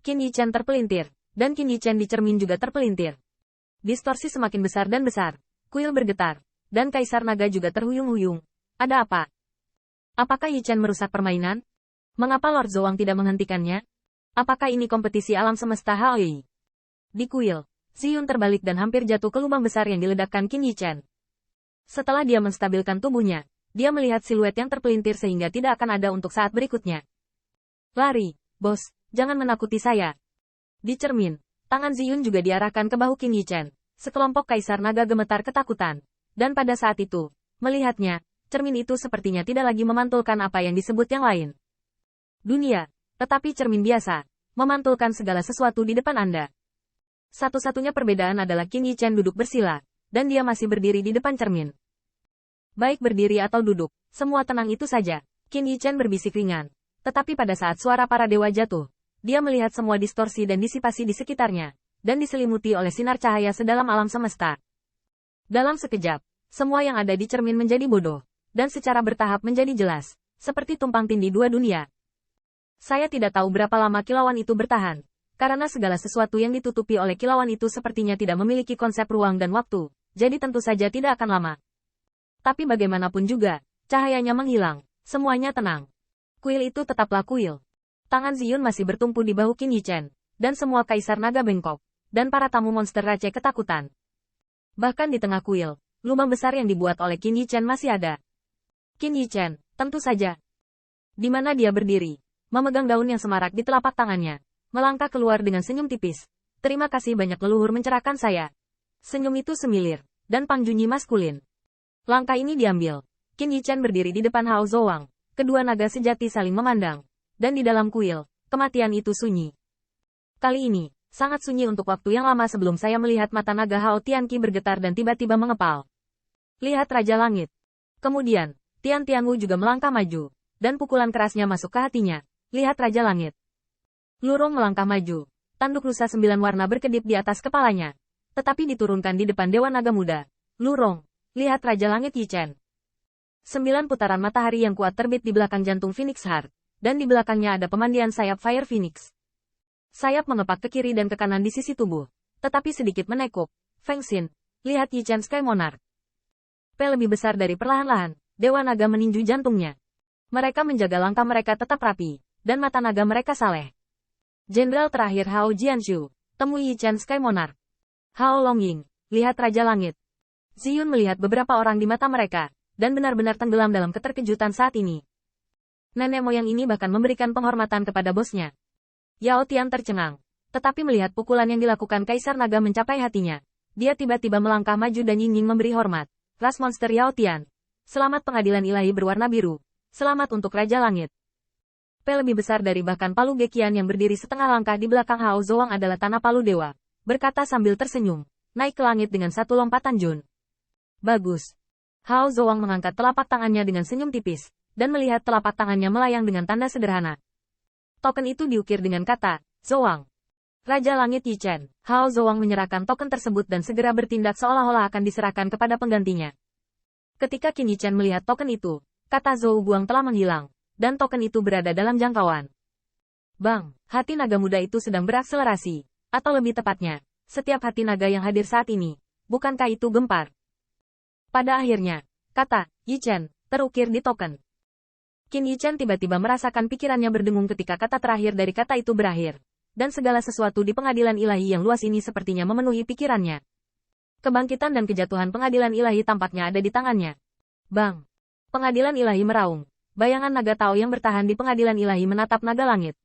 Qin Yichen terpelintir, dan Qin Yichen di cermin juga terpelintir. Distorsi semakin besar dan besar. Kuil bergetar, dan Kaisar Naga juga terhuyung-huyung. Ada apa? Apakah Yichen merusak permainan? Mengapa Lord Zhuang tidak menghentikannya? Apakah ini kompetisi alam semesta Haoi? Di kuil, Ziyun terbalik dan hampir jatuh ke lubang besar yang diledakkan Qin Yichen. Setelah dia menstabilkan tubuhnya, dia melihat siluet yang terpelintir sehingga tidak akan ada untuk saat berikutnya. Lari, bos, jangan menakuti saya. Di cermin, tangan Ziyun juga diarahkan ke bahu Qin Yichen. Sekelompok Kaisar Naga gemetar ketakutan. Dan pada saat itu, melihatnya, cermin itu sepertinya tidak lagi memantulkan apa yang disebut yang lain. Dunia, tetapi cermin biasa, memantulkan segala sesuatu di depan Anda. Satu-satunya perbedaan adalah Qin Yichen duduk bersila, dan dia masih berdiri di depan cermin. Baik berdiri atau duduk, semua tenang itu saja. Qin Yichen berbisik ringan. Tetapi pada saat suara para dewa jatuh, dia melihat semua distorsi dan disipasi di sekitarnya, dan diselimuti oleh sinar cahaya sedalam alam semesta. Dalam sekejap, semua yang ada di cermin menjadi bodoh, dan secara bertahap menjadi jelas, seperti tumpang tindih dua dunia. Saya tidak tahu berapa lama kilauan itu bertahan, karena segala sesuatu yang ditutupi oleh kilauan itu sepertinya tidak memiliki konsep ruang dan waktu, jadi tentu saja tidak akan lama. Tapi bagaimanapun juga, cahayanya menghilang, semuanya tenang. Kuil itu tetaplah kuil. Tangan Ziyun masih bertumpu di bahu Qin Yichen, dan semua Kaisar Naga bengkok, dan para tamu monster race ketakutan. Bahkan di tengah kuil, lubang besar yang dibuat oleh Qin Yichen masih ada. Qin Yichen, tentu saja. Di mana dia berdiri, memegang daun yang semarak di telapak tangannya, melangkah keluar dengan senyum tipis. Terima kasih banyak leluhur mencerahkan saya. Senyum itu semilir, dan pangjunyi maskulin. Langkah ini diambil. Qin Yichen berdiri di depan Hao Zhuang. Kedua naga sejati saling memandang. Dan di dalam kuil, kematian itu sunyi. Kali ini, sangat sunyi untuk waktu yang lama sebelum saya melihat mata naga Hao Tianqi bergetar dan tiba-tiba mengepal. Lihat Raja Langit. Kemudian, Tian Tianwu juga melangkah maju, dan pukulan kerasnya masuk ke hatinya. Lihat Raja Langit. Lurong melangkah maju. Tanduk rusa 9 warna berkedip di atas kepalanya. Tetapi diturunkan di depan Dewa Naga Muda. Lurong, lihat Raja Langit Yichen. 9 putaran matahari yang kuat terbit di belakang jantung Phoenix Heart, dan di belakangnya ada pemandian sayap Fire Phoenix. Sayap mengepak ke kiri dan ke kanan di sisi tubuh, tetapi sedikit menekuk. Feng Xin, lihat Yichen Sky Monarch. P lebih besar dari perlahan-lahan, Dewa Naga meninju jantungnya. Mereka menjaga langkah mereka tetap rapi, dan mata naga mereka saleh. Jenderal terakhir Hao Jianshu, temui Yichen Sky Monarch. Hao Longying, lihat Raja Langit. Ziyun melihat beberapa orang di mata mereka, dan benar-benar tenggelam dalam keterkejutan saat ini. Nenek moyang ini bahkan memberikan penghormatan kepada bosnya. Yao Tian tercengang, tetapi melihat pukulan yang dilakukan Kaisar Naga mencapai hatinya, dia tiba-tiba melangkah maju dan nyinying memberi hormat. Ras monster Yao Tian. Selamat pengadilan ilahi berwarna biru. Selamat untuk Raja Langit. P lebih besar dari bahkan Palu Gekian yang berdiri setengah langkah di belakang Hao Zhuang adalah tanah palu dewa, berkata sambil tersenyum, naik ke langit dengan satu lompatan Jun. Bagus. Hao Zhuang mengangkat telapak tangannya dengan senyum tipis, dan melihat telapak tangannya melayang dengan tanda sederhana. Token itu diukir dengan kata, Zhuang. Raja Langit Yichen. Hao Zhuang menyerahkan token tersebut dan segera bertindak seolah-olah akan diserahkan kepada penggantinya. Ketika Qin Yichen melihat token itu, kata Zhou Guang telah menghilang, dan token itu berada dalam jangkauan. Bang, hati naga muda itu sedang berakselerasi, atau lebih tepatnya, setiap hati naga yang hadir saat ini, bukankah itu gempar? Pada akhirnya, kata Yichen terukir di token. Qin Yichen tiba-tiba merasakan pikirannya berdengung ketika kata terakhir dari kata itu berakhir, dan segala sesuatu di pengadilan ilahi yang luas ini sepertinya memenuhi pikirannya. Kebangkitan dan kejatuhan pengadilan ilahi tampaknya ada di tangannya. Bang! Pengadilan ilahi meraung. Bayangan naga Tao yang bertahan di pengadilan ilahi menatap naga langit.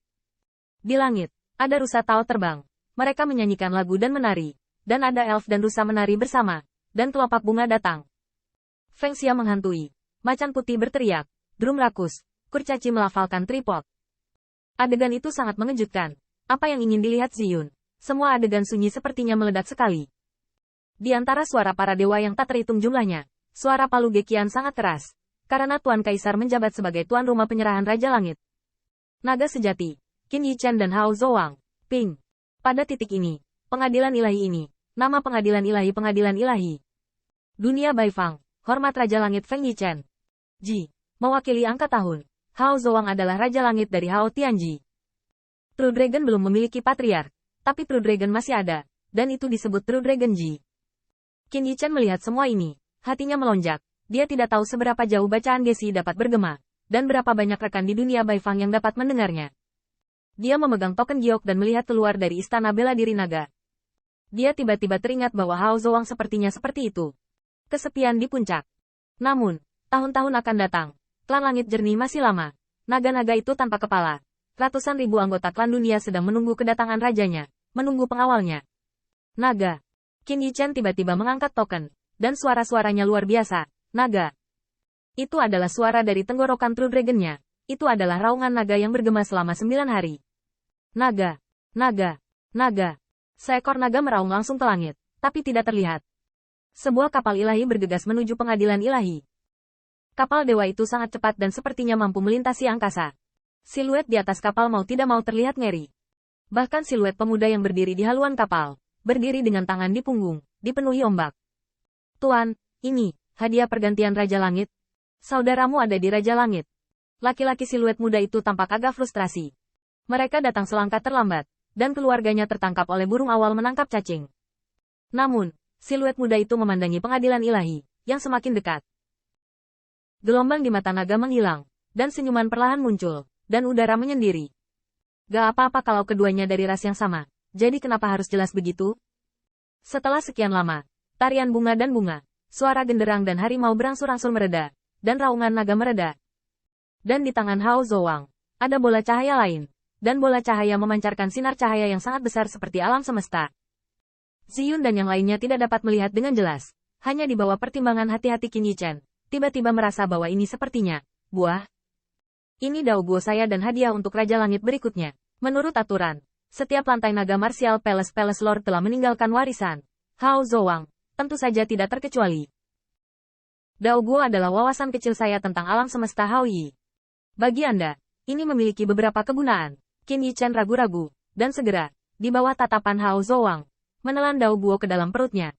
Di langit, ada rusa Tao terbang. Mereka menyanyikan lagu dan menari. Dan ada elf dan rusa menari bersama. Dan kelopak bunga datang. Feng Xia menghantui. Macan putih berteriak. Drum rakus. Kurcaci melafalkan tripod. Adegan itu sangat mengejutkan. Apa yang ingin dilihat Ziyun? Semua adegan sunyi sepertinya meledak sekali. Di antara suara para dewa yang tak terhitung jumlahnya, suara Palu Gekian sangat keras. Karena Tuan Kaisar menjabat sebagai tuan rumah penyerahan Raja Langit. Naga sejati, Qin Yichen dan Hao Zhuang, Ping. Pada titik ini, pengadilan ilahi ini, nama pengadilan ilahi. Dunia Baifang, hormat Raja Langit Feng Yichen. Ji, mewakili angka tahun, Hao Zhuang adalah Raja Langit dari Hao Tianji. True Dragon belum memiliki patriark, tapi True Dragon masih ada, dan itu disebut True Dragon Ji. Qin Yichen melihat semua ini, hatinya melonjak. Dia tidak tahu seberapa jauh bacaan Gesi dapat bergema, dan berapa banyak rekan di dunia Baifang yang dapat mendengarnya. Dia memegang token giok dan melihat keluar dari istana bela diri naga. Dia tiba-tiba teringat bahwa Hao Zouang sepertinya seperti itu. Kesepian di puncak. Namun, tahun-tahun akan datang. Klan Langit Jernih masih lama. Naga-naga itu tanpa kepala. Ratusan ribu anggota klan dunia sedang menunggu kedatangan rajanya, menunggu pengawalnya. Naga. Qin Yichen tiba-tiba mengangkat token, dan suara-suaranya luar biasa. Naga. Itu adalah suara dari tenggorokan True Dragon-nya. Itu adalah raungan naga yang bergema selama 9 hari. Naga. Naga. Naga. Seekor naga meraung langsung ke langit, tapi tidak terlihat. Sebuah kapal ilahi bergegas menuju pengadilan ilahi. Kapal dewa itu sangat cepat dan sepertinya mampu melintasi angkasa. Siluet di atas kapal mau tidak mau terlihat ngeri. Bahkan siluet pemuda yang berdiri di haluan kapal, berdiri dengan tangan di punggung, dipenuhi ombak. Tuan, ini, hadiah pergantian Raja Langit. Saudaramu ada di Raja Langit. Laki-laki siluet muda itu tampak agak frustrasi. Mereka datang selangkah terlambat, dan keluarganya tertangkap oleh burung awal menangkap cacing. Namun, siluet muda itu memandangi pengadilan ilahi, yang semakin dekat. Gelombang di mata naga menghilang, dan senyuman perlahan muncul, dan udara menyendiri. Gak apa-apa kalau keduanya dari ras yang sama, jadi kenapa harus jelas begitu? Setelah sekian lama, tarian bunga dan bunga, suara genderang dan harimau berangsur-angsur mereda, dan raungan naga mereda. Dan di tangan Hao Zouang, ada bola cahaya lain. Dan bola cahaya memancarkan sinar cahaya yang sangat besar seperti alam semesta. Ziyun dan yang lainnya tidak dapat melihat dengan jelas. Hanya di bawah pertimbangan hati-hati Qin Yichen, tiba-tiba merasa bahwa ini sepertinya buah. Ini Dao Guo saya dan hadiah untuk Raja Langit berikutnya. Menurut aturan, setiap lantai naga martial Palace Lord telah meninggalkan warisan. Hao Zouang, tentu saja tidak terkecuali. Dao Guo adalah wawasan kecil saya tentang alam semesta Hao Yi. Bagi Anda, ini memiliki beberapa kegunaan. Qin Yichen ragu-ragu, dan segera, di bawah tatapan Hao Zouang, menelan Dao Guo ke dalam perutnya,